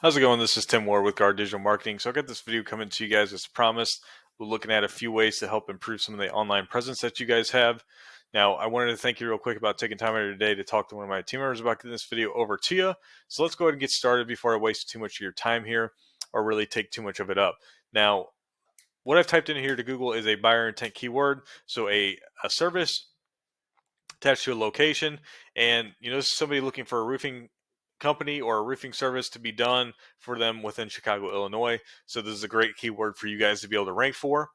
How's it going? This is Tim Ward with Guard Digital Marketing. So I got this video coming to you guys as promised. We're looking at a few ways to help improve some of the online presence that you guys have. Now, I wanted to thank you real quick about taking time out of your day to talk to one of my team members about getting this video over to you. So let's go ahead and get started before I waste too much of your time here or really take too much of it up. Now, what I've typed in here to Google is a buyer intent keyword. So a service attached to a location, and this is somebody looking for a roofing company or a roofing service to be done for them within Chicago, Illinois. So this is a great keyword for you guys to be able to rank for.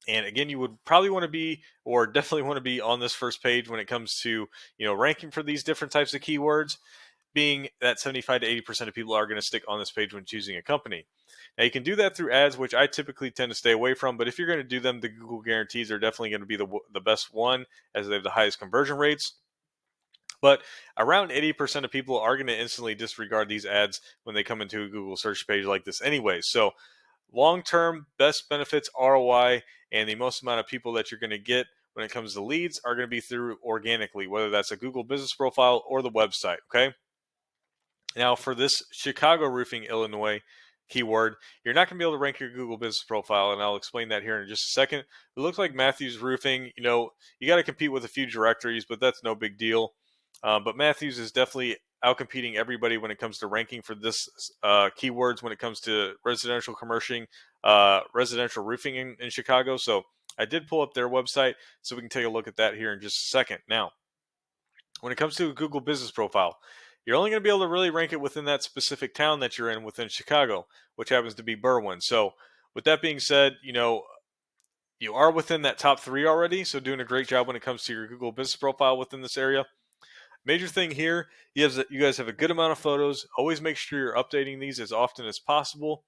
And again, you would probably want to be, or definitely want to be, on this first page when it comes to ranking for these different types of keywords, being that 75 to 80% of people are going to stick on this page when choosing a company. Now, you can do that through ads, which I typically tend to stay away from, but if you're going to do them, the Google guarantees are definitely going to be the best one, as they have the highest conversion rates. But around 80% of people are going to instantly disregard these ads when they come into a Google search page like this anyway. So long-term best benefits ROI, and the most amount of people that you're going to get when it comes to leads are going to be through organically, whether that's a Google business profile or the website. Okay. Now, for this Chicago roofing, Illinois keyword, you're not going to be able to rank your Google business profile, and I'll explain that here in just a second. It looks like Matthews Roofing, you got to compete with a few directories, but that's no big deal. But Matthews is definitely outcompeting everybody when it comes to ranking for this keywords when it comes to residential residential roofing in Chicago. So I did pull up their website, so we can take a look at that here in just a second. Now, when it comes to a Google business profile, you're only going to be able to really rank it within that specific town that you're in within Chicago, which happens to be Berwyn. So with that being said, you are within that top 3 already, so doing a great job when it comes to your Google business profile within this area. Major thing here, you guys have a good amount of photos. Always make sure you're updating these as often as possible.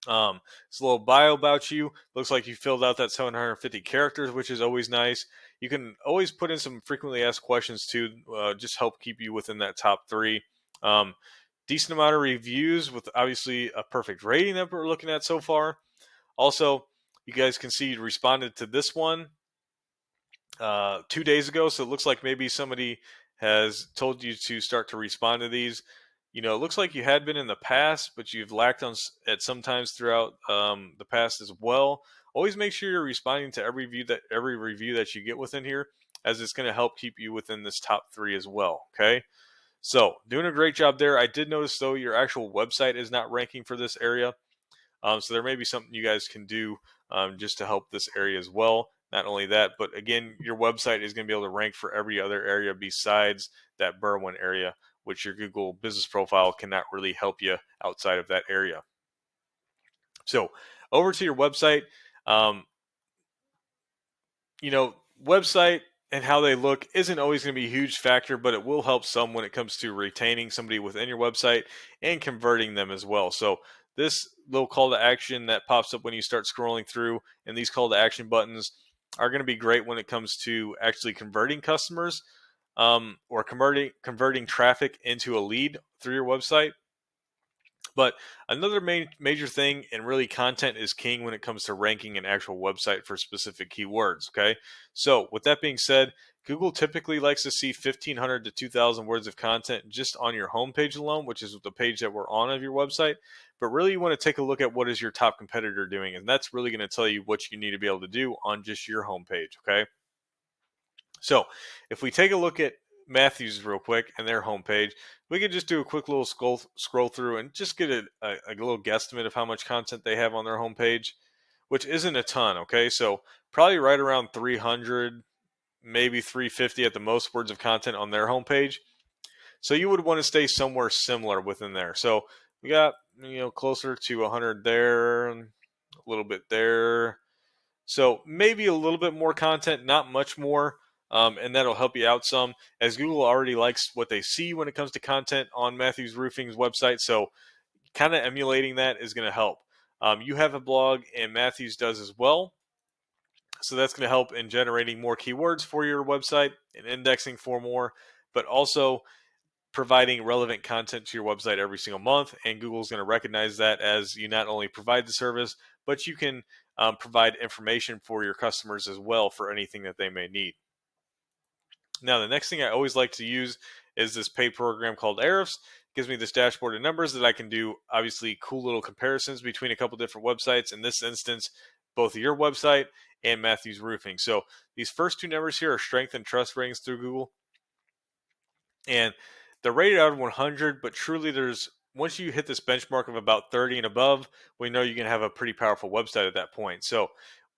It's a little bio about you. Looks like you filled out that 750 characters, which is always nice. You can always put in some frequently asked questions too, just help keep you within that top 3. Decent amount of reviews with obviously a perfect rating that we're looking at so far. Also, you guys can see you responded to this one 2 days ago, so it looks like maybe somebody has told you to start to respond to these. It looks like you had been in the past, but you've lacked on at sometimes throughout the past as well. Always make sure you're responding to every review that you get within here, as it's going to help keep you within this top 3 as well. Okay, so doing a great job there. I did notice though your actual website is not ranking for this area, so there may be something you guys can do just to help this area as well. Not only that, but again, your website is going to be able to rank for every other area besides that Berwyn area, which your Google business profile cannot really help you outside of that area. So over to your website, um, website and how they look isn't always going to be a huge factor, but it will help some when it comes to retaining somebody within your website and converting them as well. So this little call to action that pops up when you start scrolling through, and these call to action buttons are going to be great when it comes to actually converting customers, or converting traffic into a lead through your website. But another major thing, and really content is king when it comes to ranking an actual website for specific keywords. Okay, so with that being said, Google typically likes to see 1,500 to 2,000 words of content just on your homepage alone, which is the page that we're on of your website. But really, you want to take a look at what is your top competitor doing, and that's really going to tell you what you need to be able to do on just your homepage. Okay, so if we take a look at Matthews real quick and their homepage, we could just do a quick little scroll through and just get a little guesstimate of how much content they have on their homepage, which isn't a ton. Okay, so probably right around 300, maybe 350 at the most words of content on their homepage. So you would want to stay somewhere similar within there. So we got closer to 100 there, a little bit there. So maybe a little bit more content, not much more, and that'll help you out some, as Google already likes what they see when it comes to content on Matthews Roofing's website. So kind of emulating that is going to help. You have a blog, and Matthews does as well. So that's going to help in generating more keywords for your website and indexing for more, but also providing relevant content to your website every single month. And Google's going to recognize that, as you not only provide the service, but you can provide information for your customers as well for anything that they may need. Now, the next thing I always like to use is this paid program called Ahrefs. gives me this dashboard of numbers that I can do obviously cool little comparisons between a couple different websites. In this instance, both your website and Matthews Roofing. So these first two numbers here are strength and trust ratings through Google, and they're rated out of 100. But truly, there's once you hit this benchmark of about 30 and above, we know you can have a pretty powerful website at that point. So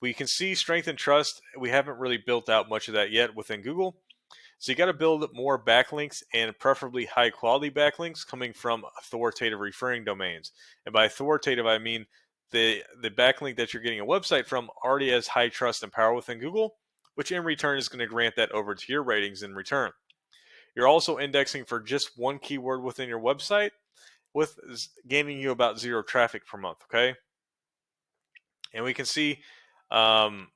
we can see strength and trust. We haven't really built out much of that yet within Google. So you got to build more backlinks, and preferably high quality backlinks coming from authoritative referring domains. And by authoritative, I mean the backlink that you're getting a website from already has high trust and power within Google, which in return is going to grant that over to your ratings in return. You're also indexing for just one keyword within your website, with gaining you about zero traffic per month. Okay, and we can see um,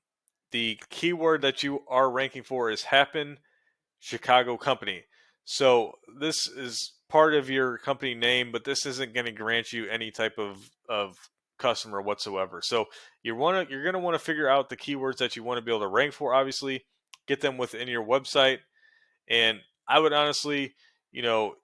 the keyword that you are ranking for is happen Chicago company. So this is part of your company name, but this isn't going to grant you any type of customer whatsoever. So you're going to want to figure out the keywords that you want to be able to rank for. Obviously, get them within your website, and I would honestly, you know,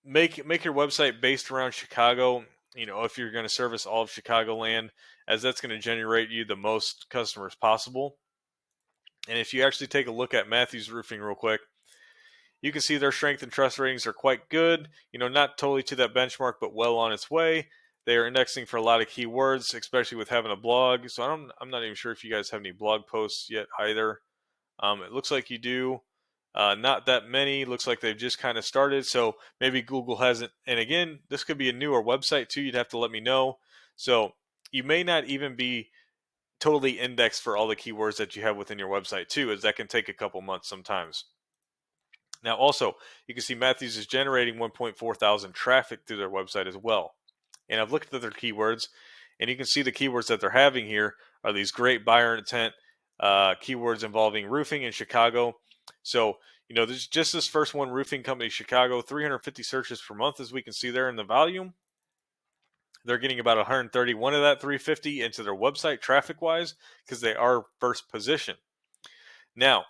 make your website based around Chicago. You know, if you're going to service all of Chicagoland, as that's going to generate you the most customers possible. And if you actually take a look at Matthews Roofing real quick, you can see their strength and trust ratings are quite good. You know, not totally to that benchmark, but well on its way. They are indexing for a lot of keywords, especially with having a blog. So I'm not even sure if you guys have any blog posts yet either. It looks like you do. Not that many. Looks like they've just kind of started. So maybe Google hasn't. And again, this could be a newer website too. You'd have to let me know. So you may not even be totally indexed for all the keywords that you have within your website too, as that can take a couple months sometimes. Now, also, you can see Matthews is generating 1.4 thousand traffic through their website as well. And I've looked at their keywords, and you can see the keywords that they're having here are these great buyer intent keywords involving roofing in Chicago. So, you know, there's just this first one, roofing company Chicago, 350 searches per month, as we can see there in the volume. They're getting about 131 of that 350 into their website traffic wise, because they are first position. Now,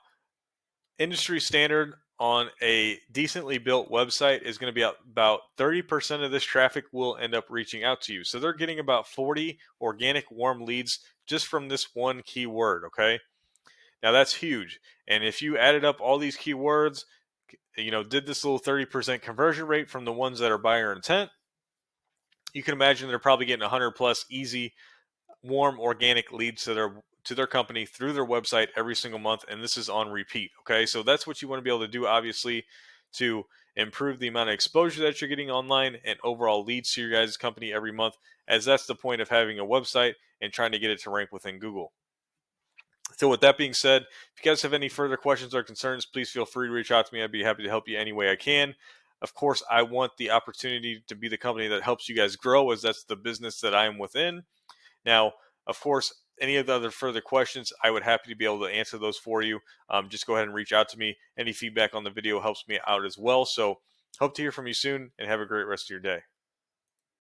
industry standard on a decently built website is going to be about 30% of this traffic will end up reaching out to you. So they're getting about 40 organic warm leads just from this one keyword. Okay. Now that's huge. And if you added up all these keywords, you know, did this little 30% conversion rate from the ones that are buyer intent, you can imagine they're probably getting 100 plus easy warm organic leads to their company through their website every single month, and this is on repeat. Okay, so that's what you want to be able to do, obviously, to improve the amount of exposure that you're getting online and overall leads to your guys' company every month, as that's the point of having a website and trying to get it to rank within Google. So with that being said, if you guys have any further questions or concerns, please feel free to reach out to me. I'd be happy to help you any way I can. Of course, I want the opportunity to be the company that helps you guys grow, as that's the business that I am within. Now, of course, any of the other further questions, I would happy to be able to answer those for you. Just go ahead and reach out to me. Any feedback on the video helps me out as well. So hope to hear from you soon, and have a great rest of your day.